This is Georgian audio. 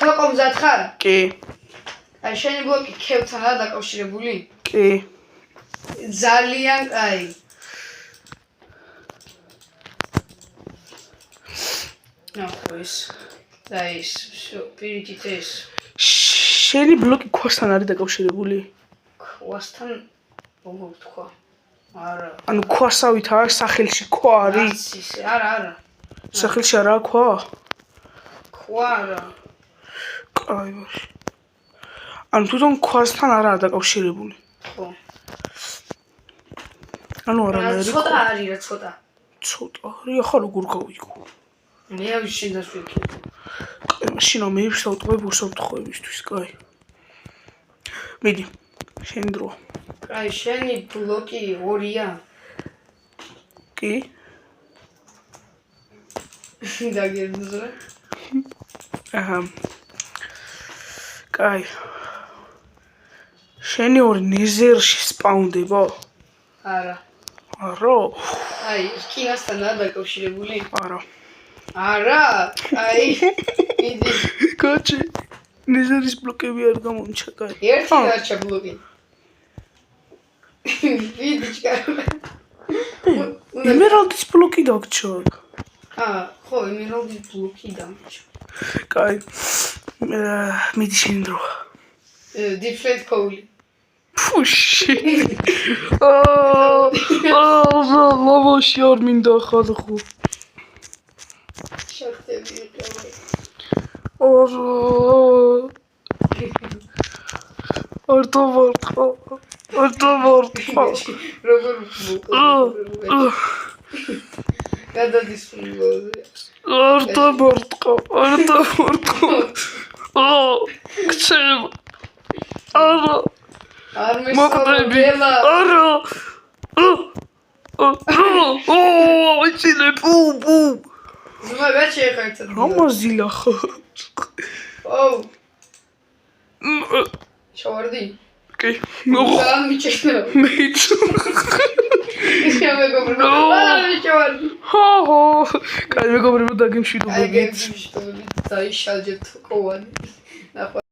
ცალკე მზად ხარ? კი. აი შენი ბლოკი ქევთანაა დაკავშირებული? კი. ძალიან კაი. ნახო ეს. და ეს, პირიქით ეს. შენი ბლოკი ქვასთან არის დაკავშირებული? ქვასთან როგორ თქვა? არა. ანუ ქვასავით არის სახელში ქვა არის? არა. სახელში არაა ქვა? ქვა არა. კაი ვარ. ანუ თვითონ ქვასთან არაა დაკავშირებული. ხო. ანუ არანაირი. ცოტა არის რა ცოტა. ცოტა არის, ახლა როგორ გავიგო? მე ავი შენ დასვიქე. კაი, მაშინ მე ვისაუბრებ უსაფრთხოებისთვის, კაი. მიდი. შენ დრო. კაი, შენი ბლოკი 2-ია? კი. დაგერნზრე. აჰა. კაი. შენი ორი ნეზერში სპაუნდება? არა. არა? აი, კინასთანაა დაკავშირებული? არა. არა? აი, მიდი. კაჩი. ნეზერის ბლოკები არ გამომჩა, კაი. ერთი დარჩა ბლოკი. მიდი ჩკარა. ემერალდის ბლოკი დაგჭა. ხო, ემერალდის ბლოკი დამჭა. კაი. მიდი შენ დრო. დიფლეტ კოული. ფუში. ლავაში არ მინდა ხალხო. შახტები იყავი. ორტო ვორტყო. როგორ გადადის ფულოზე. ორტო ვორტყო. ქცევ. არა. არ მოყდები. მესწავლა. არა. ვიჩინე პუ. ზუმა გაჩეხერცად. რამაზილა ხო? ოუ. შავარდი? კი. ძალიან მიჩექნა. მეც. ისე მეგობრებო. არა შავარდი. ჰო. კაი მეგობრებო დაგემშვიდობებით. აი გემშვიდობებით. დაიშალჯეთ კოვანი. ნახო